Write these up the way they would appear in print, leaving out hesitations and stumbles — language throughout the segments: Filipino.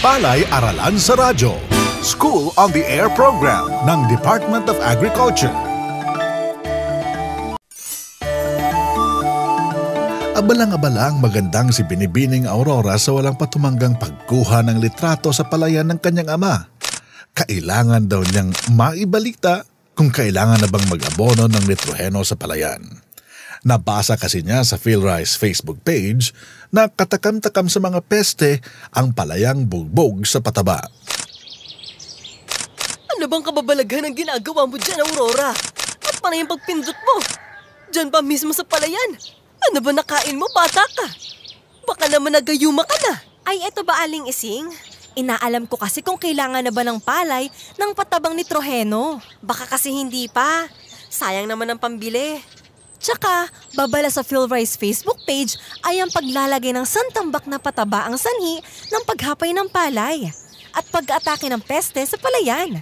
Palay-Aralan sa Radyo, School on the Air program ng Department of Agriculture. Abalang-abalang magandang si Binibining Aurora sa walang patumanggang pagkuha ng litrato sa palayan ng kanyang ama. Kailangan daw niyang maibalita kung kailangan na bang mag-abono ng nitroheno sa palayan. Nabasa kasi niya sa PhilRice Facebook page na katakam-takam sa mga peste ang palayang bugbog sa pataba. Ano bang kababalaghan ang ginagawa mo dyan, Aurora? At para yung pagpindot mo? Dyan pa mismo sa palayan? Ano ba nakain mo, bata ka? Baka naman nagayuma ka na. Ay, eto ba, Aling Ising? Inaalam ko kasi kung kailangan na ba ng palay ng patabang nitroheno. Baka kasi hindi pa. Sayang naman ang pambili. Tsaka, babala sa PhilRice Facebook page ay ang paglalagay ng santambak na pataba ang sanhi ng paghapay ng palay at pag-atake ng peste sa palayan.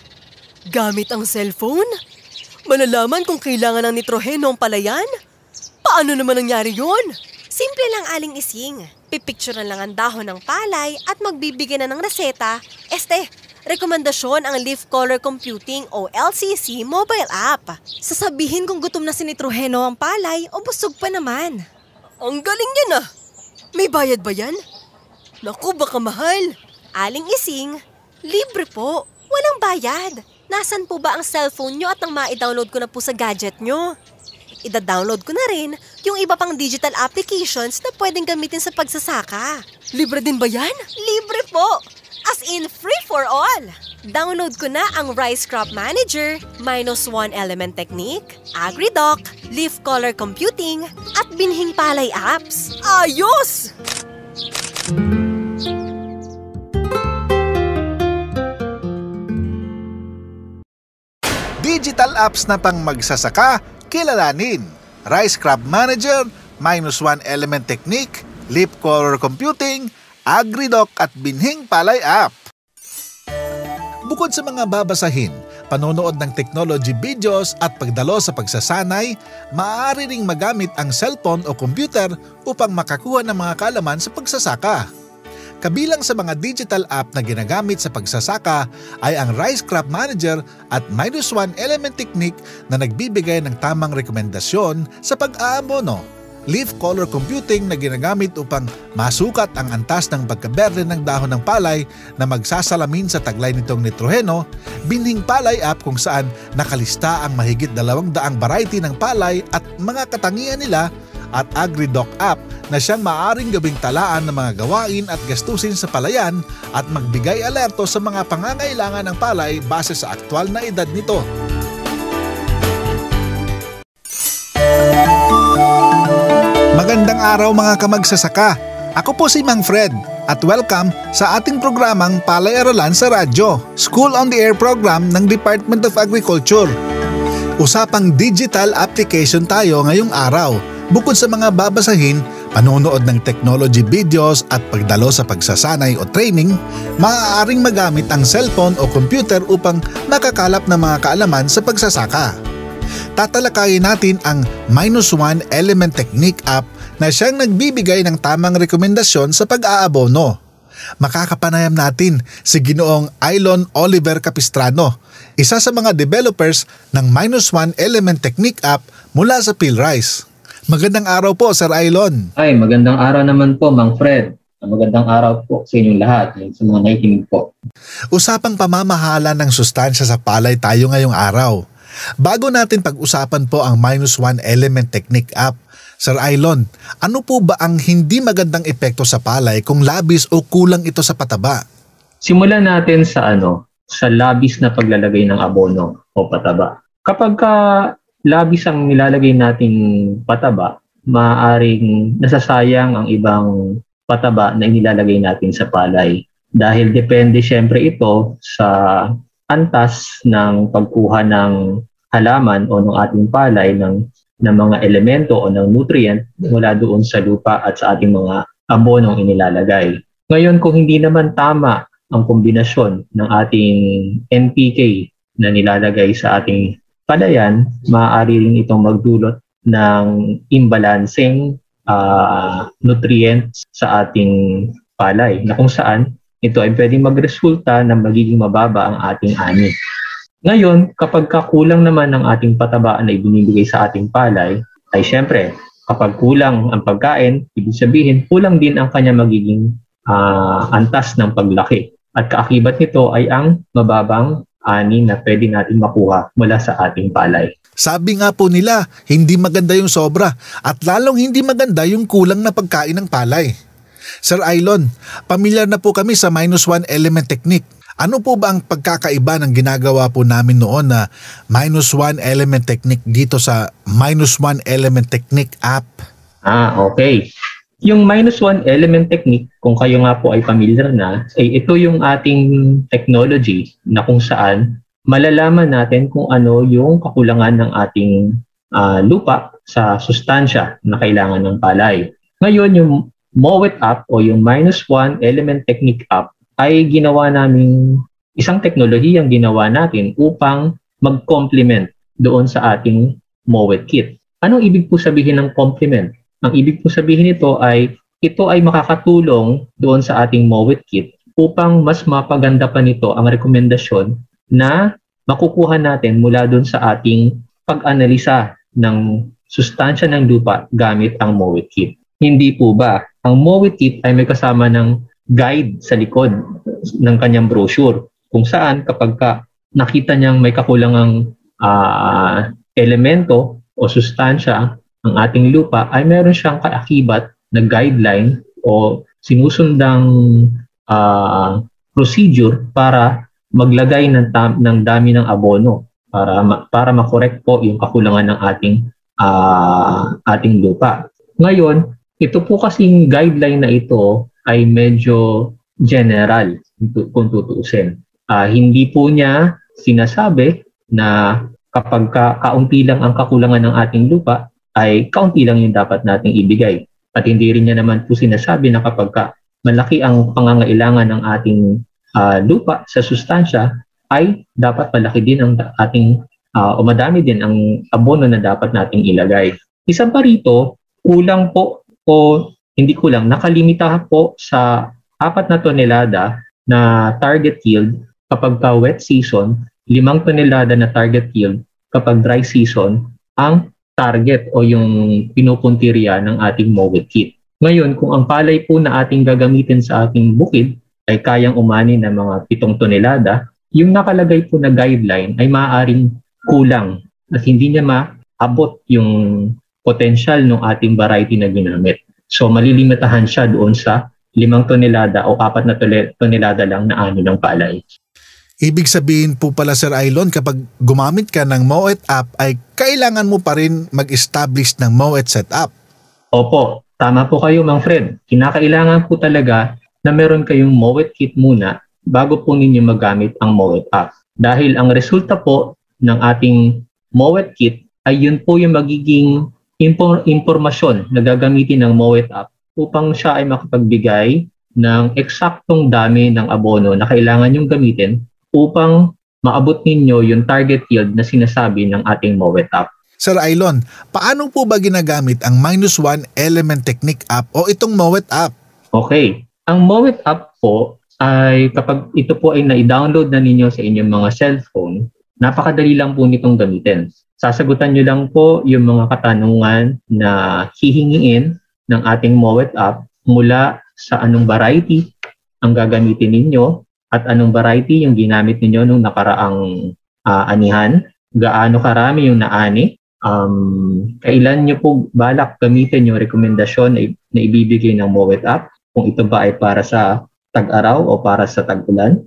Gamit ang cellphone? Malalaman kung kailangan ng nitroheno ang palayan? Paano naman nangyari yun? Simple lang, Aling Ising. Pipicturean lang ang dahon ng palay at magbibigay na ng reseta. Rekomendasyon ang Leaf Color Computing o LCC mobile app. Sasabihin kung gutom na si nitroheno ang palay o busog pa naman. Ang galing yan ah! May bayad ba yan? Naku, baka mahal. Aling Ising, libre po. Walang bayad. Nasaan po ba ang cellphone nyo at nang ma-download ko na po sa gadget nyo? Ida-download ko na rin yung iba pang digital applications na pwedeng gamitin sa pagsasaka. Libre din ba yan? Libre po! As in free for all! Download ko na ang Rice Crop Manager, -1 Element Technique, AgriDoc, Leaf Color Computing, at Binhing Palay apps. Ayos! Digital apps na pang magsasaka, kilalanin. Rice Crop Manager, -1 Element Technique, Leaf Color Computing, AgriDoc at Binhing Palay app. Bukod sa mga babasahin, panonood ng technology videos at pagdalo sa pagsasanay, maaari ring magamit ang cellphone o computer upang makakuha ng mga kaalaman sa pagsasaka. Kabilang sa mga digital app na ginagamit sa pagsasaka ay ang Rice Crop Manager at -1 Element Technique na nagbibigay ng tamang rekomendasyon sa pag-aabono, Leaf Color Computing na ginagamit upang masukat ang antas ng pagkaberde ng dahon ng palay na magsasalamin sa taglay nitong nitroheno, Binhing Palay app kung saan nakalista ang mahigit 200 variety ng palay at mga katangian nila, at AgriDoc app na siyang maaaring gawing talaan ng mga gawain at gastusin sa palayan at magbigay alerto sa mga pangangailangan ng palay base sa aktwal na edad nito. Magandang araw mga kamagsasaka! Ako po si Mang Fred at welcome sa ating programang Palay-Aralan sa Radyo, School on the Air program ng Department of Agriculture. Usapang digital application tayo ngayong araw. Bukod sa mga babasahin, panonood ng technology videos at pagdalo sa pagsasanay o training, maaaring magamit ang cellphone o computer upang makakalap ng mga kaalaman sa pagsasaka. Tatalakayin natin ang -1 Element Technique app na siyang nagbibigay ng tamang rekomendasyon sa pag-aabono. Makakapanayam natin si Ginoong Aylon Oliver Capistrano, isa sa mga developers ng -1 Element Technique app mula sa PhilRice. Magandang araw po, Sir Aylon. Ay, magandang araw naman po, Mang Fred. Magandang araw po sa inyong lahat, sa mga nakikinig po. Usapang pamamahala ng sustansya sa palay tayo ngayong araw. Bago natin pag-usapan po ang -1 Element Technique app, Sir Aylon, ano po ba ang hindi magandang epekto sa palay kung labis o kulang ito sa pataba? Simulan natin sa labis na paglalagay ng abono o pataba. Kapag labis ang nilalagay nating pataba, maaaring nasasayang ang ibang pataba na inilalagay natin sa palay. Dahil depende siyempre ito sa antas ng pagkuha ng halaman o ng ating palay ng mga elemento o ng nutrient mula doon sa lupa at sa ating mga abonong inilalagay. Ngayon, kung hindi naman tama ang kombinasyon ng ating NPK na nilalagay sa ating palayan, maaari rin itong magdulot ng imbalancing nutrients sa ating palay na kung saan ito ay pwedeng magresulta na magiging mababa ang ating ani. Ngayon, kapag kulang naman ang ating pataba na ibinibigay sa ating palay, ay syempre, kapag kulang ang pagkain, ibig sabihin, kulang din ang kanya magiging antas ng paglaki. At kaakibat nito ay ang mababang ani na pwede natin makuha mula sa ating palay. Sabi nga po nila, hindi maganda yung sobra at lalong hindi maganda yung kulang na pagkain ng palay. Sir Aylon, pamilyar na po kami sa -1 element technique. Ano po ba ang pagkakaiba ng ginagawa po namin noon na -1 element technique dito sa -1 element technique app? Okay. Yung -1 element technique, kung kayo nga po ay familiar na, ay ito yung ating technology na kung saan malalaman natin kung ano yung kakulangan ng ating lupa sa sustansya na kailangan ng palay. Ngayon, yung MOWET app o yung -1 element technique app ay ginawa namin isang teknolohiyang ginawa natin upang mag-complement doon sa ating MOWET kit. Anong ibig po sabihin ng complement? Ang ibig po sabihin ito ay makakatulong doon sa ating MOWET kit upang mas mapaganda pa nito ang rekomendasyon na makukuha natin mula doon sa ating pag-analisa ng sustansya ng lupa gamit ang MOWET kit. Hindi po ba? Ang MOWET kit ay may kasama ng guide sa likod ng kanyang brochure kung saan kapag nakita niyang may kakulangang elemento o sustansya ang ating lupa ay meron siyang kaakibat na guideline o sinusundang procedure para maglagay ng dami ng abono para makorek po yung kakulangan ng ating lupa. Ngayon, ito po kasing guideline na ito ay medyo general kung tutuusin. Hindi po niya sinasabi na kapag kaunti lang ang kakulangan ng ating lupa, ay kaunti lang yung dapat nating ibigay. At hindi rin niya naman po sinasabi na kapag malaki ang pangangailangan ng ating lupa sa sustansya, ay dapat malaki din ang ating o madami din ang abono na dapat nating ilagay. Isa pa rito, kulang po o hindi kulang, nakalimita po sa 4 na tonelada na target yield kapag wet season, 5 tonelada na target yield kapag dry season ang target o yung pinupuntirya ng ating MOWET kit. Ngayon, kung ang palay po na ating gagamitin sa ating bukid ay kayang umani ng mga 7 tonelada, yung nakalagay po na guideline ay maaaring kulang at hindi niya maabot yung potential ng ating variety na ginamit. So malilimitahan siya doon sa 5 tonelada o 4 na tonelada lang na ani ng palay. Ibig sabihin po pala Sir Aylon, kapag gumamit ka ng MOWET app ay kailangan mo pa rin mag-establish ng MOWET setup. Opo, tama po kayo Mang Fred. Kinakailangan po talaga na meron kayong MOWET kit muna bago po ninyo magamit ang MOWET app. Dahil ang resulta po ng ating MOWET kit ay yun po yung magiging impormasyon na gagamitin ng MOWET app upang siya ay makapagbigay ng eksaktong dami ng abono na kailangan yung gamitin upang maabot ninyo yung target yield na sinasabi ng ating MOWET app. Sir Aylon, paano po ba ginagamit ang -1 element technique app o itong MOWET app? Okay. Ang MOWET app po ay kapag ito po ay na-download na ninyo sa inyong mga cellphone, napakadali lang po nitong gamitin. Sasagutan nyo lang po yung mga katanungan na hihingiin ng ating MOWET app mula sa anong variety ang gagamitin ninyo at anong variety yung ginamit ninyo nung nakaraang anihan, gaano karami yung naani, kailan nyo po balak gamitin yung rekomendasyon na ibibigay ng MOWET app, kung ito ba ay para sa tag-araw o para sa tag-ulan,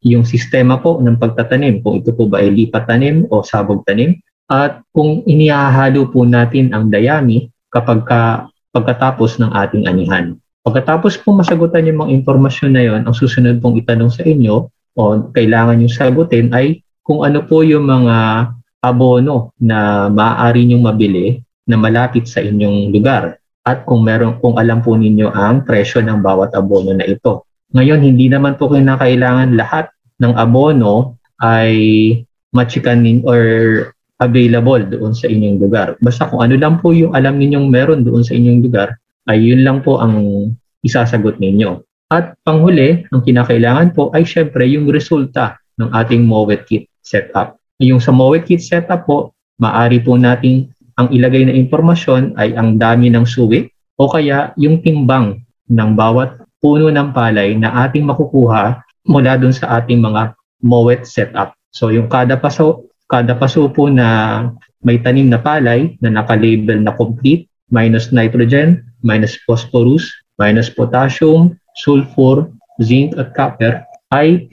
yung sistema po ng pagtatanim, kung ito po ba ay lipat tanim o sabog tanim, at kung inihahalo po natin ang dayami pagkatapos ng ating anihan. Pagkatapos po masagutan yung mga impormasyon na yon, ang susunod pong itanong sa inyo o kailangan yung sagutin ay kung ano po yung mga abono na maaari nyong mabili na malapit sa inyong lugar at kung alam po ninyo ang presyo ng bawat abono na ito. Ngayon, hindi naman po kinakailangan lahat ng abono ay matsikanin or available doon sa inyong lugar. Basta kung ano lang po yung alam ninyong meron doon sa inyong lugar, ay yun lang po ang isasagot ninyo. At panghuli, ang kinakailangan po ay syempre yung resulta ng ating MOVET kit setup. Yung sa MOVET kit setup po, maaari po nating ang ilagay na impormasyon ay ang dami ng suwi o kaya yung timbang ng bawat puno ng palay na ating makukuha mula dun sa ating mga MOVET setup. So yung kada paso po na may tanim na palay na nakalabel na complete, minus nitrogen, minus phosphorus, minus potassium, sulfur, zinc at copper, ay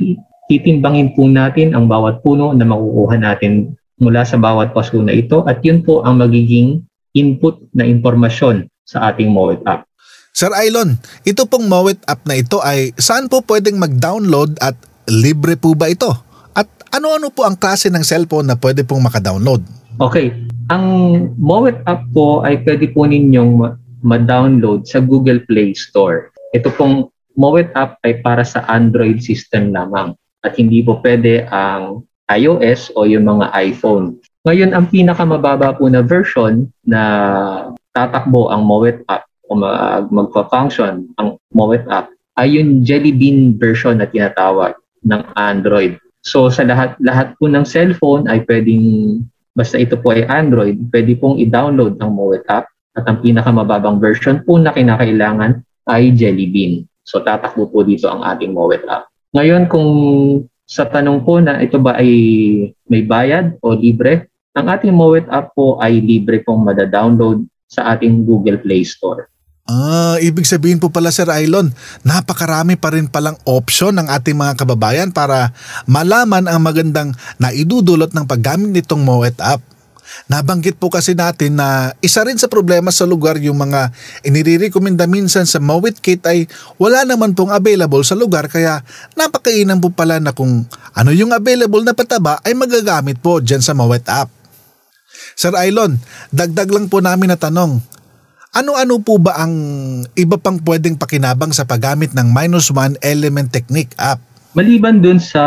titimbangin po natin ang bawat puno na makukuha natin mula sa bawat paso na ito at yun po ang magiging input na impormasyon sa ating MOVET app. Sir Ailon, ito pong MOVET app na ito ay saan po pwedeng mag-download at libre po ba ito? At ano-ano po ang klase ng cellphone na pwede pong maka-download? Okay, ang MOVET app po ay pwede po ninyong ma-download sa Google Play Store. Ito pong MOVET app ay para sa Android system lamang at hindi po pwede ang iOS o yung mga iPhone. Ngayon, ang pinakamababa po na version na tatakbo ang MOVET app o magpa-function ang MOVET app ay yung Jelly Bean version na tinatawag ng Android. So sa lahat po ng cellphone ay pwedeng, basta ito po ay Android, pwede pong i-download ang MOVET app at ang pinakamababang version po na kinakailangan ay Jelly Bean. So tatakbo po dito ang ating MOVET app. Ngayon kung sa tanong po na ito ba ay may bayad o libre, ang ating MOVET app po ay libre pong mada-download sa ating Google Play Store. Ibig sabihin po pala Sir Ailon, napakarami pa rin palang option ng ating mga kababayan para malaman ang magandang naidudulot ng paggamit nitong MOVET app. Nabanggit po kasi natin na isa rin sa problema sa lugar yung mga inirekomenda minsan sa MOVET kit ay wala naman pong available sa lugar kaya napakainam po pala na kung ano yung available na pataba ay magagamit po dyan sa MOVET app. Sir Ailon, dagdag lang po namin na tanong, ano-ano po ba ang iba pang pwedeng pakinabang sa paggamit ng -1 element technique app? Maliban dun sa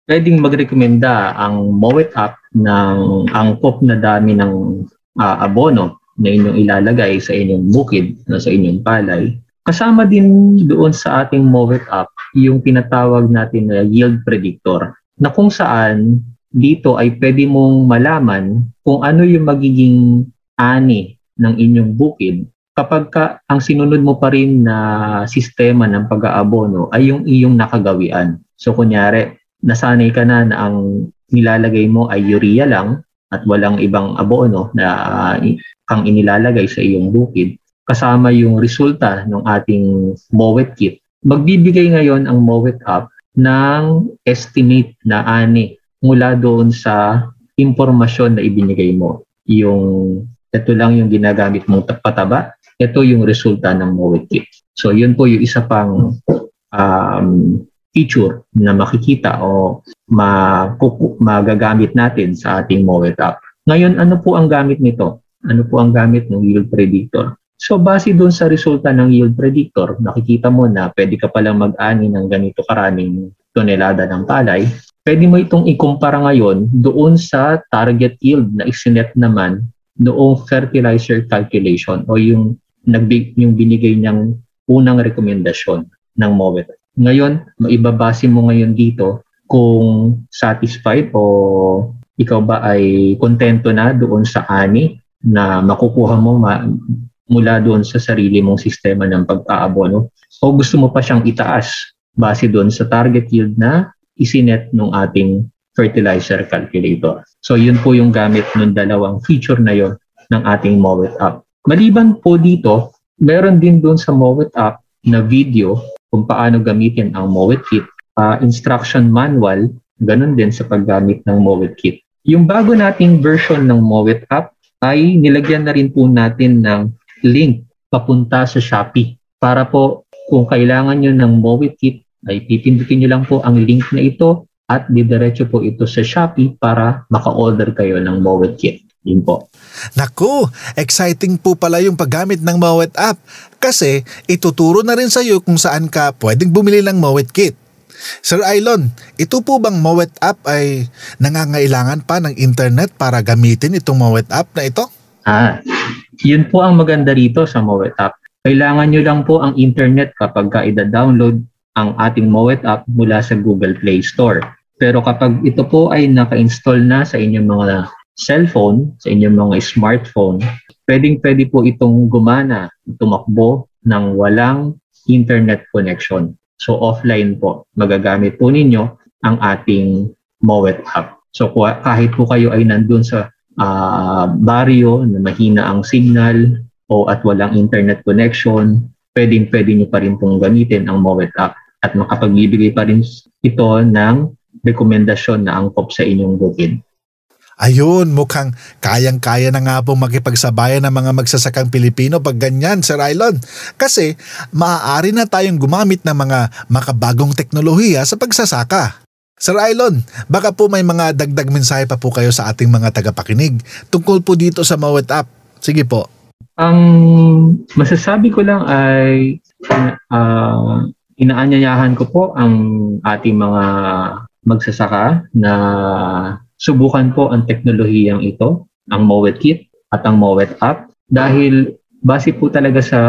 pwedeng magrekomenda ang MOVET app ng angkop na dami ng abono na inyong ilalagay sa inyong bukid, sa inyong palay, kasama din doon sa ating MOVET app yung tinatawag natin na yield predictor na kung saan dito ay pwede mong malaman kung ano yung magiging ani ng inyong bukid kapag ang sinunod mo pa rin na sistema ng pag-aabono ay yung iyong nakagawian. So kunyari, nasanay ka na ang nilalagay mo ay urea lang at walang ibang abono na kang inilalagay sa iyong bukid, kasama yung resulta ng ating MOVET kit. Magbibigay ngayon ang MOVET app ng estimate na ani mula doon sa impormasyon na ibinigay mo. Ito lang yung ginagamit mong pataba, ito yung resulta ng MOVET kit. So yun po yung isa pang feature na makikita o magagamit natin sa ating MOVET app. Ngayon, ano po ang gamit nito? Ano po ang gamit ng yield predictor? So base doon sa resulta ng yield predictor, nakikita mo na pwede ka palang mag-ani ng ganito karaming tonelada ng palay. Pwede mo itong ikumpara ngayon doon sa target yield na isinet naman noong fertilizer calculation o yung binigay niyang unang rekomendasyon ng MOVET. Ngayon, maibabase mo ngayon dito kung satisfied o ikaw ba ay kontento na doon sa ani na makukuha mo mula doon sa sarili mong sistema ng pag-aabono o gusto mo pa siyang itaas base doon sa target yield na isinet ng ating fertilizer calculator. So yun po yung gamit ng dalawang feature na yon ng ating MOVET app. Maliban po dito, meron din doon sa MOVET app na video kung paano gamitin ang MOVET kit, instruction manual, ganun din sa paggamit ng MOVET kit. Yung bago nating version ng MOVET app ay nilagyan na rin po natin ng link papunta sa Shopee. Para po kung kailangan nyo ng MOVET kit ay pipindutin nyo lang po ang link na ito at didiretso po ito sa Shopee para maka-order kayo ng MOVET kit. Yun po. Naku, exciting po pala yung paggamit ng MOVET app kasi ituturo na rin sa iyo kung saan ka pwedeng bumili ng MOVET kit. Sir Ailon, ito po bang MOVET app ay nangangailangan pa ng internet para gamitin itong MOVET app na ito? Yun po ang maganda rito sa MOVET app. Kailangan nyo lang po ang internet kapag i-download ang ating Mowet app mula sa Google Play Store. Pero kapag ito po ay naka-install na sa inyong mga cellphone, sa inyong mga smartphone, pwede po itong gumana, tumakbo ng walang internet connection. So offline po, magagamit po ninyo ang ating Mowet app. So kahit po kayo ay nandun sa baryo na mahina ang signal at walang internet connection, pwede nyo pa rin pong gamitin ang Mowet app at makapagbibigay pa rin ito ng rekomendasyon na angkop sa inyong bukid. Ayun, mukhang kayang-kaya na nga po makipagsabayan ng mga magsasakang Pilipino pag ganyan, Sir Aylon. Kasi maaari na tayong gumamit ng mga makabagong teknolohiya sa pagsasaka. Sir Aylon, baka po may mga dagdag mensahe pa po kayo sa ating mga tagapakinig tungkol po dito sa Mowet app. Sige po. Ang masasabi ko lang ay inaanyayahan ko po ang ating mga magsasaka na subukan po ang teknolohiyang ito, ang Mowet Kit at ang Mowet app, dahil base po talaga sa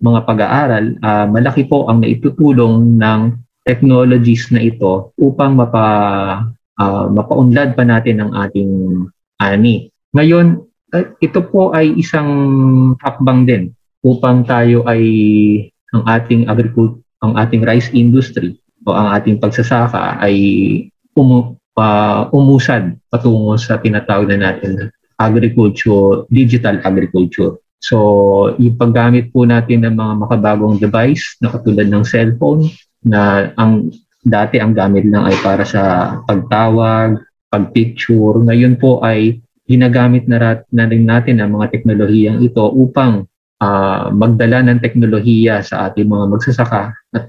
mga pag-aaral, malaki po ang naitutulong ng technologies na ito upang mapaunlad pa natin ang ating ani. Ngayon, ito po ay isang hakbang din upang tayo ay ang ating rice industry o ang ating pagsasaka ay umusad patungo sa tinatawag na natin digital agriculture. So, yung paggamit po natin ng mga makabagong device na katulad ng cellphone na dati ang gamit lang ay para sa pagtawag, pagpicture. Ngayon po ay ginagamit na rin natin ang mga teknolohiyang ito upang magdala ng teknolohiya sa ating mga magsasaka at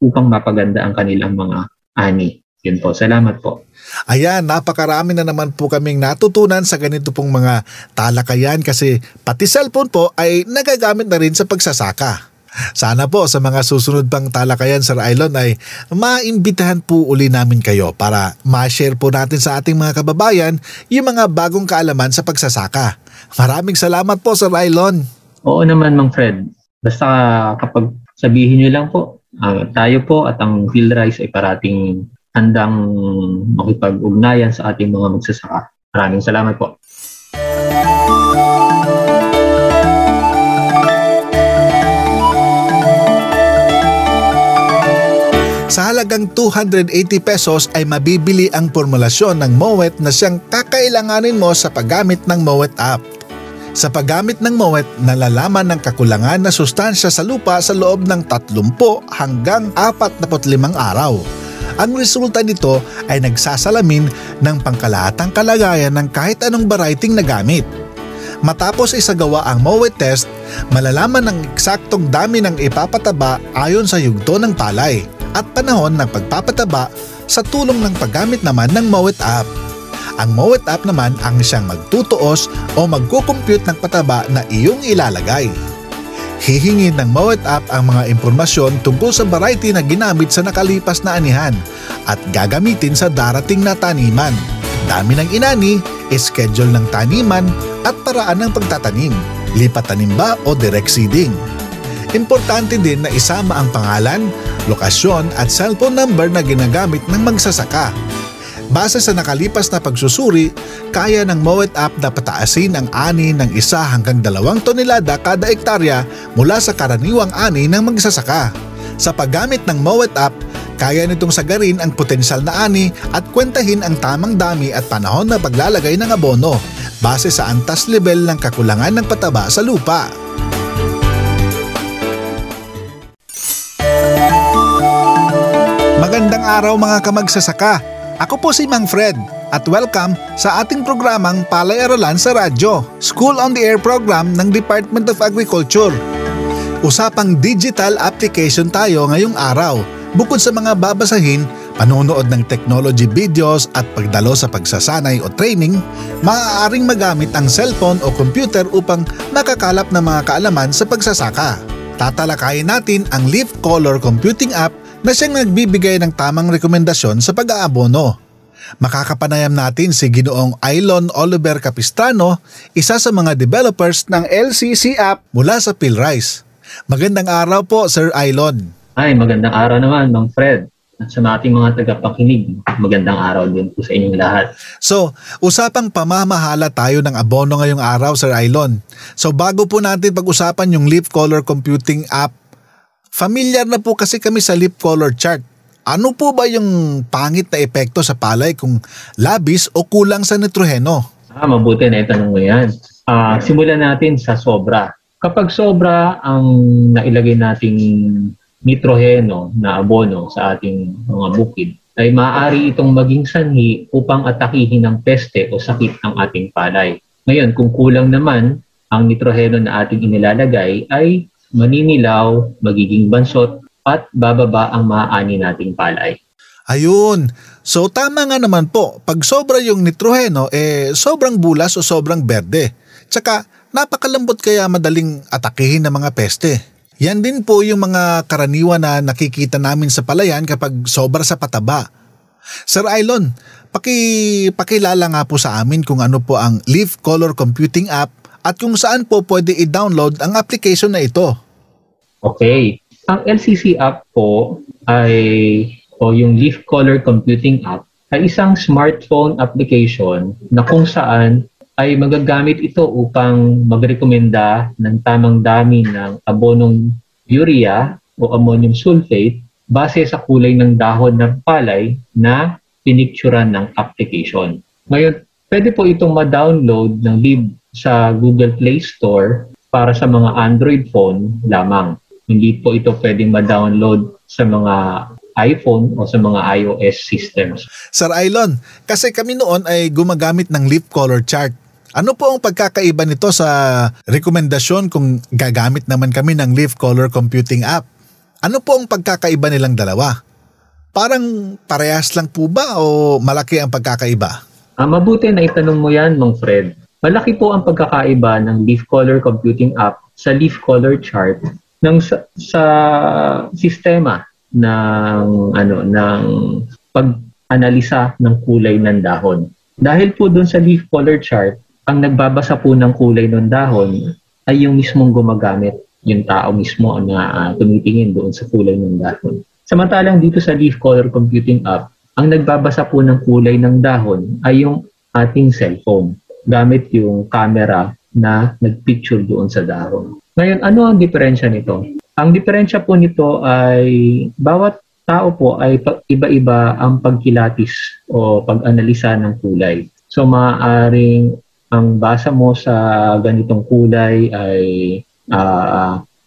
upang mapaganda ang kanilang mga ani. Yun po. Salamat po. Ayan, napakarami na naman po kaming natutunan sa ganito pong mga talakayan kasi pati cellphone po ay nagagamit na rin sa pagsasaka. Sana po sa mga susunod pang talakayan, Sir Aylon, ay maimbitahan po uli namin kayo para ma-share po natin sa ating mga kababayan yung mga bagong kaalaman sa pagsasaka. Maraming salamat po, Sir Aylon. Oo naman, Mang Fred. Basta kapag sabihin nyo lang po, tayo po at ang PhilRice ay parating handang makipag-ugnayan sa ating mga magsasaka. Maraming salamat po. Sa halagang 280 pesos ay mabibili ang formulasyon ng Mowet na siyang kakailanganin mo sa paggamit ng Mowet app. Sa paggamit ng Mowet, nalalaman ng kakulangan na sustansya sa lupa sa loob ng 30 hanggang 45 araw. Ang resulta nito ay nagsasalamin ng pangkalahatang kalagayan ng kahit anong variety na gamit. Matapos isagawa ang Mowet test, malalaman ng eksaktong dami ng ipapataba ayon sa yugto ng palay at panahon ng pagpapataba sa tulong ng paggamit naman ng Mowet app. Ang Mowet app naman ang siyang magtutuos o magkukompute ng pataba na iyong ilalagay. Hihingin ng Mowet app ang mga impormasyon tungkol sa variety na ginamit sa nakalipas na anihan at gagamitin sa darating na taniman, dami ng inani, schedule ng taniman at paraan ng pagtatanim, lipat tanim ba o direct seeding. Importante din na isama ang pangalan, lokasyon at cellphone number na ginagamit ng magsasaka. Base sa nakalipas na pagsusuri, kaya ng Mowet app na pataasin ang ani ng 1 hanggang 2 tonelada kada ektarya mula sa karaniwang ani ng magsasaka. Sa paggamit ng Mowet app, kaya nitong sagarin ang potensyal na ani at kwentahin ang tamang dami at panahon na paglalagay ng abono base sa antas level ng kakulangan ng pataba sa lupa. Magandang araw mga kamagsasaka! Ako po si Mang Fred at welcome sa ating programang Palay-Aralan sa Radyo, School on the Air program ng Department of Agriculture. Usapang digital application tayo ngayong araw. Bukod sa mga babasahin, panonood ng technology videos at pagdalo sa pagsasanay o training, maaaring magamit ang cellphone o computer upang makakalap ng mga kaalaman sa pagsasaka. Tatalakayin natin ang Leaf Color Computing app na siyang nagbibigay ng tamang rekomendasyon sa pag-aabono. Makakapanayam natin si Ginoong Ailon Oliver Capistrano, isa sa mga developers ng LCC app mula sa PhilRise. Magandang araw po, Sir Ailon. Ay, magandang araw naman, Mang Fred. At sa ating mga tagapakinig, magandang araw din po sa inyong lahat. So, usapang pamamahala tayo ng abono ngayong araw, Sir Ailon. So, bago po natin pag-usapan yung leaf color computing app, familiar na po kasi kami sa leaf color chart. Ano po ba yung pangit na epekto sa palay kung labis o kulang sa nitroheno? Mabuti na itanong mo yan. Simulan natin sa sobra. Kapag sobra ang nailagay nating nitroheno na abono sa ating mga bukid, ay maaari itong maging sanhi upang atakihin ng peste o sakit ang ating palay. Ngayon, kung kulang naman ang nitroheno na ating inilalagay, ay maninilaw, magiging bansot, at bababa ang maaani nating palay. Ayun. So tama nga naman po, pag sobra yung nitroheno, sobrang bulas o sobrang berde. Tsaka napakalambot kaya madaling atakihin ng mga peste. Yan din po yung mga karaniwan na nakikita namin sa palayan kapag sobra sa pataba. Sir Ailon, pakilala nga po sa amin kung ano po ang Leaf Color Computing app at kung saan po pwede i-download ang application na ito. Okay. Ang LCC app po o yung Leaf Color Computing app ay isang smartphone application na kung saan ay magagamit ito upang magrekomenda ng tamang dami ng abonong urea o ammonium sulfate base sa kulay ng dahon ng palay na pinicturan ng application. Ngayon, pwede po itong ma-download ng lib sa Google Play Store para sa mga Android phone lamang. Hindi po ito pwedeng ma-download sa mga iPhone o sa mga iOS systems. Sir Ailon, kasi kami noon ay gumagamit ng leaf color chart. Ano po ang pagkakaiba nito sa rekomendasyon kung gagamit naman kami ng Leaf Color Computing app? Ano po ang pagkakaiba nilang dalawa? Parang parehas lang po ba o malaki ang pagkakaiba? Mabuti na itanong mo yan, Mang Fred. Malaki po ang pagkakaiba ng Leaf Color Computing app sa Leaf Color Chart ng sa sistema ng pag-analisa ng kulay ng dahon. Dahil po doon sa Leaf Color Chart, ang nagbabasa po ng kulay ng dahon ay yung mismong gumagamit, yung tao mismo na tumitingin doon sa kulay ng dahon. Samantalang dito sa Leaf Color Computing app, ang nagbabasa po ng kulay ng dahon ay yung ating cellphone, gamit yung camera na nagpicture doon sa dahon. Ngayon, ano ang diferensya nito? Ang diferensya po nito ay bawat tao po ay iba-iba ang pagkilatis o pag-analisa ng kulay. So, maaaring ang basa mo sa ganitong kulay ay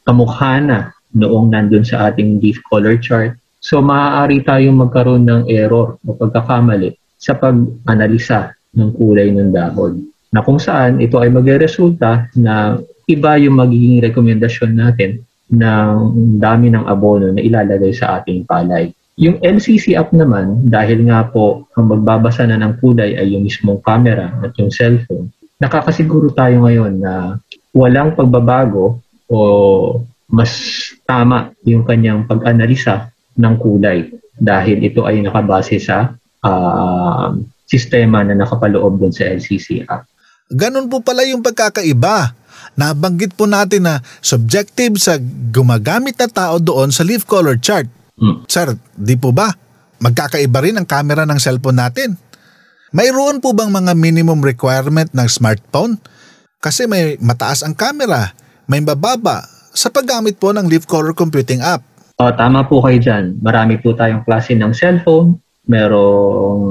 kamukha na noong nandun sa ating leaf color chart. So, maaari tayong magkaroon ng error o pagkakamali sa pag-analisa ng kulay ng dahon, na kung saan ito ay magresulta na iba yung magiging rekomendasyon natin ng dami ng abono na ilalagay sa ating palay. Yung LCC app naman, dahil nga po ang magbabasa na ng kulay ay yung mismong camera at yung cellphone, nakakasiguro tayo ngayon na walang pagbabago o mas tama yung kanyang pag-analisa ng kulay dahil ito ay nakabase sa sistema na nakapaloob dun sa LCC app. Ganun po pala yung pagkakaiba. Nabanggit po natin na subjective sa gumagamit na tao doon sa leaf color chart. Sir, di po ba? Magkakaiba rin ang camera ng cellphone natin. Mayroon po bang mga minimum requirement ng smartphone? Kasi may mataas ang camera, may mababa sa paggamit po ng leaf color computing app. Tama po kayo dyan. Marami po tayong klase ng cellphone. Merong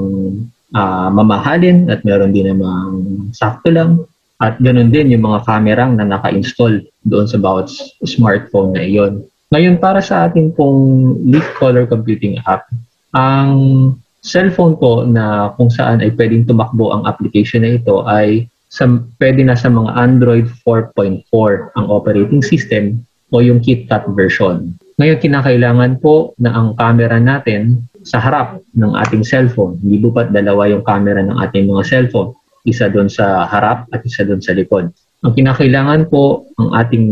mamahalin at meron din namang sakto lang. At ganoon din yung mga kamerang na naka-install doon sa bawat smartphone na iyon. Ngayon, para sa ating pong leaf color computing app, ang cellphone po na kung saan ay pwedeng tumakbo ang application na ito ay pwede na sa mga Android 4.4 ang operating system o yung KitKat version. Ngayon, kinakailangan po na ang camera natin sa harap ng ating cellphone. Hindi bupat dalawa yung camera ng ating mga cellphone. Isa doon sa harap at isa doon sa likod. Ang kinakailangan po, ang ating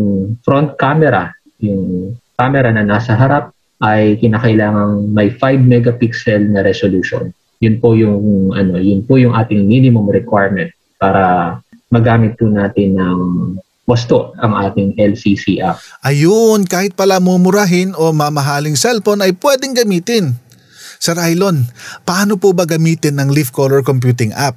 front camera, yung camera na nasa harap, ay kinakailangang may 5 megapixel na resolution. Yun po yung ating minimum requirement para magamit po natin ng wasto ang ating LCC app. Ayun, kahit pala mumurahin o mamahaling cellphone ay pwedeng gamitin. Sir Ailon, paano po ba gamitin ng Leaf Color Computing app?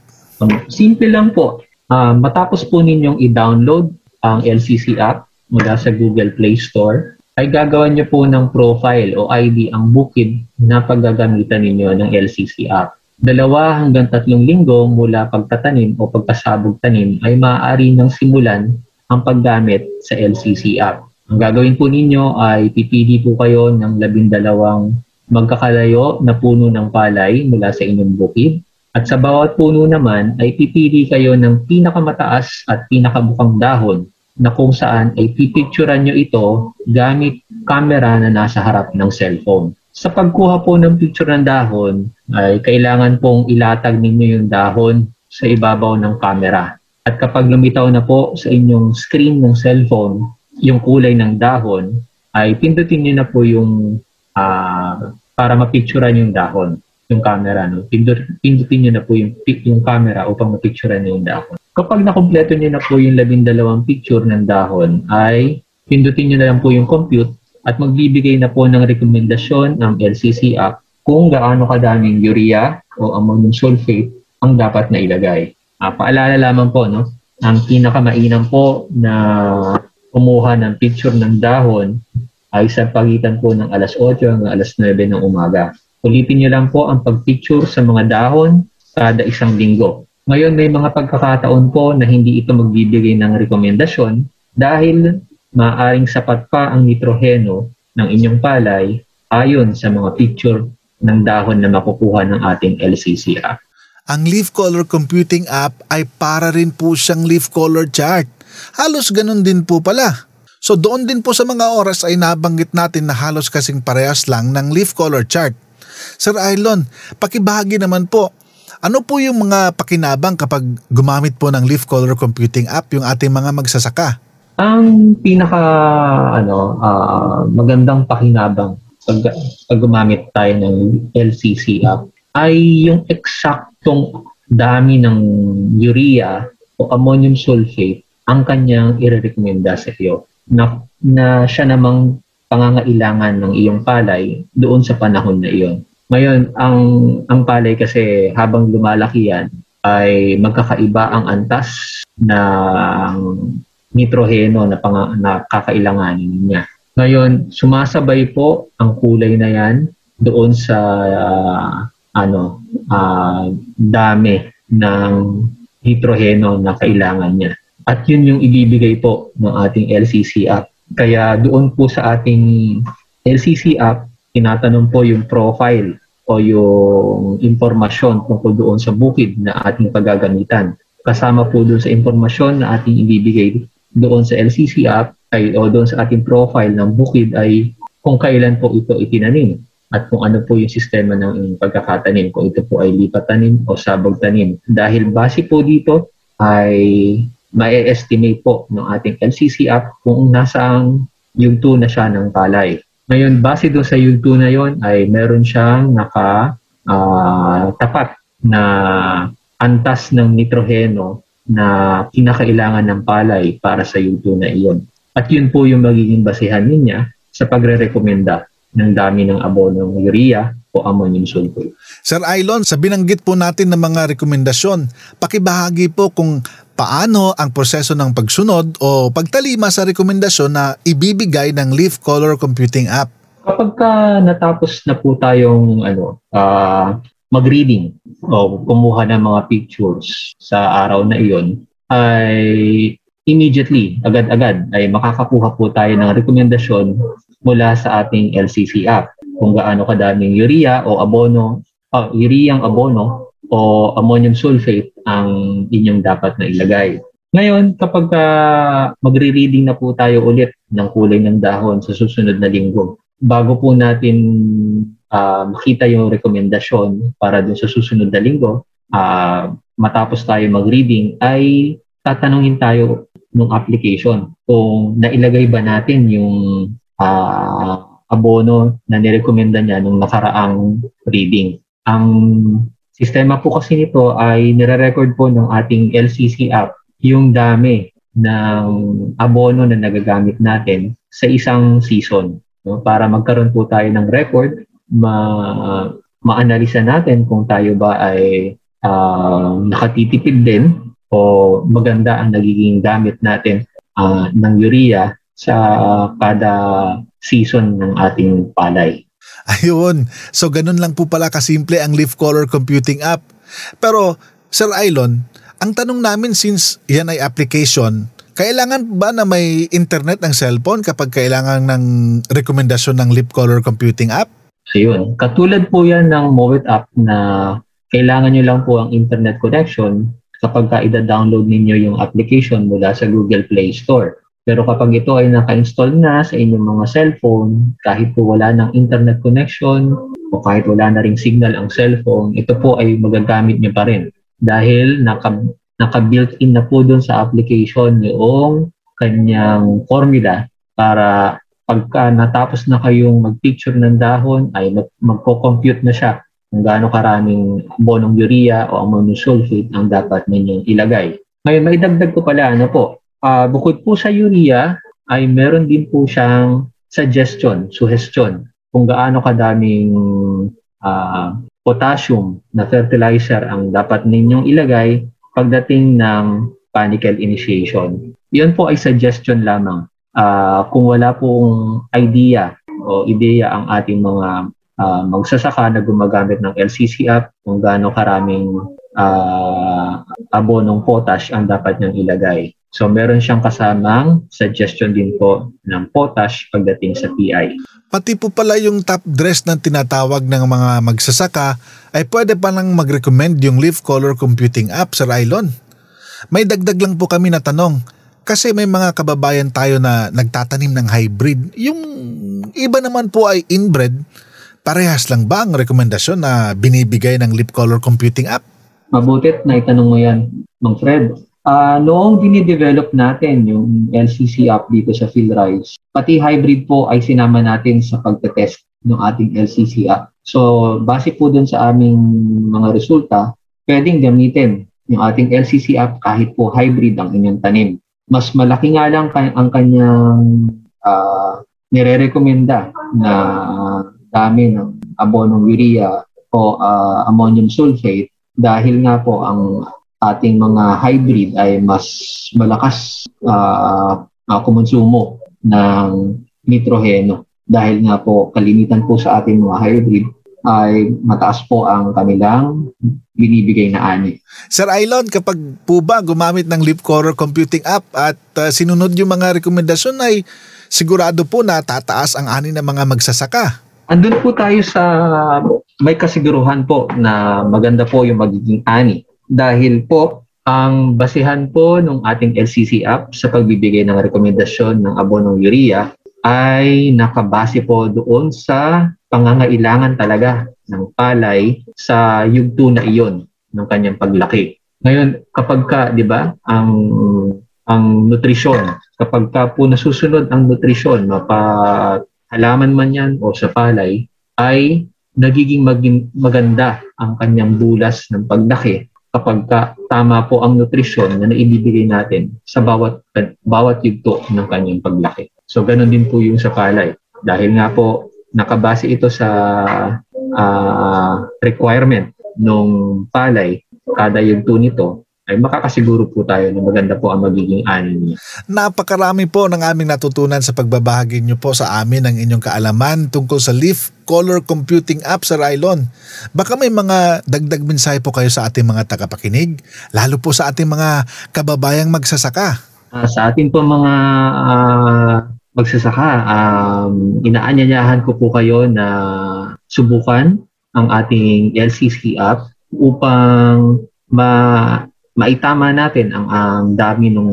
Simple lang po. Matapos po ninyong i-download ang LCC app mula sa Google Play Store, ay gagawan niyo po ng profile o ID ang bukid na paggagamitan ninyo ng LCC app. 2 hanggang 3 linggo mula pagtatanim o pagkasabog tanim ay maaari nang simulan ang paggamit sa LCC app. Ang gagawin po ninyo ay pipili po kayo ng 12 magkakalayo na puno ng palay mula sa inyong bukid. At sa bawat puno naman ay pipili kayo ng pinakamataas at pinakabukang dahon na kung saan ay pipicturan nyo ito gamit camera na nasa harap ng cellphone. Sa pagkuha po ng picture ng dahon ay kailangan pong ilatag ninyo yung dahon sa ibabaw ng camera. At kapag lumitaw na po sa inyong screen ng cellphone yung kulay ng dahon, ay pindutin nyo na po yung para mapicturan yung dahon, yung camera. No? Pindutin nyo na po yung camera upang mapicturan yung dahon. Kapag nakumpleto nyo na po yung 12 picture ng dahon, ay pindutin nyo na lang po yung compute at magbibigay na po ng rekomendasyon ng LCC app kung gaano kadaming urea o ammonium sulfate ang dapat na ilagay. Paalala lamang po, no? Ang pinakamainam po na kumuha ng picture ng dahon ay sa pagitan po ng alas 8 hanggang alas 9 ng umaga. Ulitin nyo lang po ang pagpicture sa mga dahon kada 1 linggo. Ngayon may mga pagkakataon po na hindi ito magbibigay ng rekomendasyon dahil maaaring sapat pa ang nitroheno ng inyong palay ayon sa mga picture ng dahon na makukuha ng ating LCC app. Ang Leaf Color Computing app ay para rin po siyang leaf color chart. Halos ganun din po pala. So doon din po sa mga oras ay nabanggit natin na halos kasing parehas lang ng leaf color chart. Sir Ailon, pakibahagi naman po, ano po yung mga pakinabang kapag gumamit po ng Leaf Color Computing app yung ating mga magsasaka? Ang magandang pakinabang pag gumamit tayo ng LCC app ay yung eksaktong dami ng urea o ammonium sulfate ang kanyang irerekomenda sa iyo na siya namang pangangailangan ng iyong palay doon sa panahon na iyon. Ngayon, ang palay kasi habang lumalaki yan ay magkakaiba ang antas ng nitroheno na kakailanganin niya. Ngayon, sumasabay po ang kulay na yan doon sa dami ng nitroheno na kailangan niya. At yun yung ibibigay po ng ating LCC app. Kaya doon po sa ating LCC app, tinatanong po yung profile o yung impormasyon tungkol doon sa bukid na ating paggagamitan. Kasama po doon sa impormasyon na ating ibibigay doon sa LCC app o doon sa ating profile ng bukid ay kung kailan po ito itinanim at kung ano po yung sistema ng pagkakatanim, kung ito po ay lipat tanim o sabog tanim. Dahil base po dito ay ma-estimate po ng ating LCC app kung nasang yugto na siya ng palay. Ngayon, base doon sa yugto na yon ay meron siyang tapat na antas ng nitroheno na kinakailangan ng palay para sa yugto na iyon. At yun po yung magiging basehan niya sa pagre-rekomenda ng dami ng abonong urea o ammonium sulfate. Sir Ailon, sa binanggit po natin ng mga rekomendasyon, pakibahagi po kung paano ang proseso ng pagsunod o pagtalima sa rekomendasyon na ibibigay ng Leaf Color Computing app. Kapag natapos na po tayong mag-reading o kumuha ng mga pictures sa araw na iyon, ay immediately, agad-agad, ay makakakuha po tayo ng rekomendasyon mula sa ating LCC app kung gaano kadaming urea o abono o ammonium sulfate ang inyong dapat na ilagay. Ngayon, kapag magre-reading na po tayo ulit ng kulay ng dahon sa susunod na linggo, bago po natin makita yung rekomendasyon para dun sa susunod na linggo, matapos tayo mag-reading, ay tatanungin tayo ng application kung nailagay ba natin yung abono na nirekomenda niya nung nakaraang reading. Ang Sistema po kasi nito ay nire-record po ng ating LCC app yung dami ng abono na nagagamit natin sa isang season. No? Para magkaroon po tayo ng record, ma-analisa natin kung tayo ba ay nakatitipid din o maganda ang nagiging gamit natin ng urea sa kada season ng ating palay. Ayun. So ganun lang po pala kasimple ang leaf color computing app. Pero Sir Ailon, ang tanong namin since yan ay application, kailangan ba na may internet ng cellphone kapag kailangan ng rekomendasyon ng leaf color computing app? Ayun. Katulad po yan ng Mowit app na kailangan nyo lang po ang internet connection kapag ida-download ninyo yung application mula sa Google Play Store. Pero kapag ito ay naka-install na sa inyong mga cellphone, kahit po wala ng internet connection o kahit wala na ring signal ang cellphone, ito po ay magagamit nyo pa rin. Dahil naka-built-in na po dun sa application yung kanyang formula para pagka natapos na kayong mag-picture ng dahon, ay magko-compute na siya kung gaano karaming bonong urea o ammonium sulfate ang dapat ninyong ilagay. Ngayon, maidagdag ko pala, bukod po sa urea, ay meron din po siyang suggestion kung gaano kadaming potassium na fertilizer ang dapat ninyong ilagay pagdating ng panicle initiation. Iyon po ay suggestion lamang. Kung wala pong ideya ang ating mga magsasaka na gumagamit ng LCC app, kung gaano karaming abonong potash ang dapat niyang ilagay. So meron siyang kasamang suggestion din po ng potash pagdating sa PI. Pati po pala yung top dress na tinatawag ng mga magsasaka ay pwede pa nang mag-recommend yung leaf color computing app, Sir Ailon. May dagdag lang po kami na tanong kasi may mga kababayan tayo na nagtatanim ng hybrid. Yung iba naman po ay inbred. Parehas lang ba ang rekomendasyon na binibigay ng leaf color computing app? Mabutit na itanong mo yan, Mang Fred. Noong dinidevelop natin yung LCC app dito sa PhilRice, pati hybrid po ay sinama natin sa pagtetest ng ating LCC app. So, base po dun sa aming mga resulta, pwedeng gamitin yung ating LCC app kahit po hybrid ang inyong tanim. Mas malaki nga lang ang kanyang nire-recommenda na dami ng abonong urea o ammonium sulfate dahil nga po ang ating mga hybrid ay mas malakas kumonsumo ng nitroheno dahil nga po kalimitan po sa ating mga hybrid ay mataas po ang kanilang binibigay na ani. Sir Ailon, kapag po ba gumamit ng leaf color computing app at sinunod yung mga rekomendasyon ay sigurado po na tataas ang ani ng mga magsasaka? Andun po tayo sa may kasiguruhan po na maganda po yung magiging ani. Dahil po, ang basihan po ng ating LCC app sa pagbibigay ng rekomendasyon ng abonong urea ay nakabase po doon sa pangangailangan talaga ng palay sa yugto na iyon ng kanyang paglaki. Ngayon, kapag ka, di ba, ang nutrisyon, kapag ka po nasusunod ang nutrisyon, halaman man yan o sa palay, ay nagiging maganda ang kanyang bulas ng paglaki kapag tama po ang nutrisyon na naibibigay natin sa bawat yugto ng kanyang paglaki. So ganun din po yung sa palay. Dahil nga po nakabase ito sa requirement ng palay, kada yugto nito ay makakasiguro po tayo na maganda po ang magiging ani niya. Napakarami po ng aming natutunan sa pagbabahagi niyo po sa amin ng inyong kaalaman tungkol sa leaf color computing app, Sir Ailon. Baka may mga dagdag mensahe po kayo sa ating mga tagapakinig, lalo po sa ating mga kababayang magsasaka. Sa ating po mga magsasaka, inaanyayahan ko po kayo na subukan ang ating LCC app upang maitama natin ang dami ng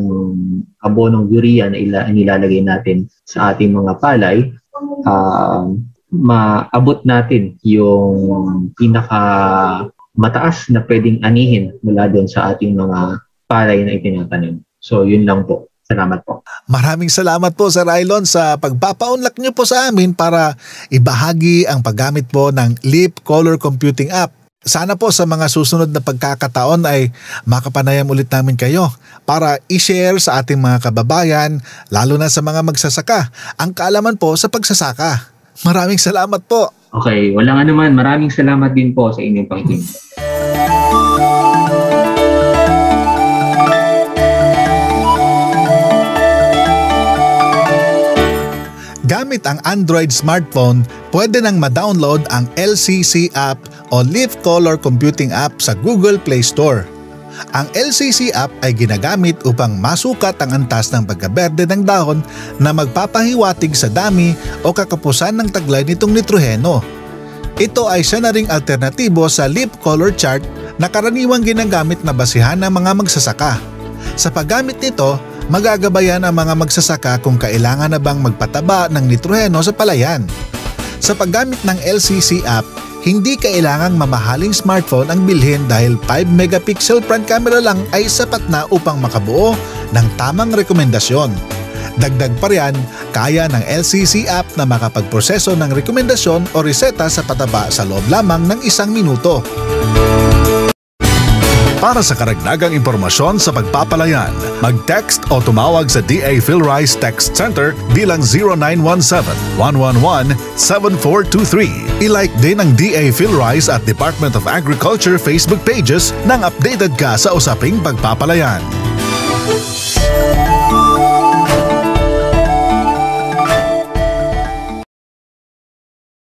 abonong urea na nilalagay natin sa ating mga palay, maabot natin yung pinaka mataas na pwedeng anihin mula doon sa ating mga palay na itinatanim. So yun lang po. Salamat po. Maraming salamat po, Sir Ailon, sa pagpapaunlak niyo po sa amin para ibahagi ang paggamit po ng leaf color computing app. Sana po sa mga susunod na pagkakataon ay makapanayam ulit namin kayo para i-share sa ating mga kababayan, lalo na sa mga magsasaka, ang kaalaman po sa pagsasaka. Maraming salamat po. Okay, walang anuman. Maraming salamat din po sa inyong pakikinig. Gamit ang Android smartphone, pwede nang ma-download ang LCC app o Leaf Color Computing app sa Google Play Store. Ang LCC app ay ginagamit upang masukat ang antas ng pagkaberde ng dahon na magpapahiwatig sa dami o kakapusan ng taglay nitong nitroheno. Ito ay siya na ring alternatibo sa Leaf Color Chart na karaniwang ginagamit na basihan ng mga magsasaka. Sa paggamit nito, magagabayan ang mga magsasaka kung kailangan na bang magpataba ng nitroheno sa palayan. Sa paggamit ng LCC app, hindi kailangang mamahaling smartphone ang bilhin dahil 5 megapixel front camera lang ay sapat na upang makabuo ng tamang rekomendasyon. Dagdag pa riyan, kaya ng LCC app na makapagproseso ng rekomendasyon o reseta sa pataba sa loob lamang ng 1 minuto. Para sa karagdagang impormasyon sa pagpapalayan, mag-text o tumawag sa DA PhilRice Text Center bilang 0917-111-7423. I-like din ang DA PhilRice at Department of Agriculture Facebook pages nang updated ka sa usaping pagpapalayan.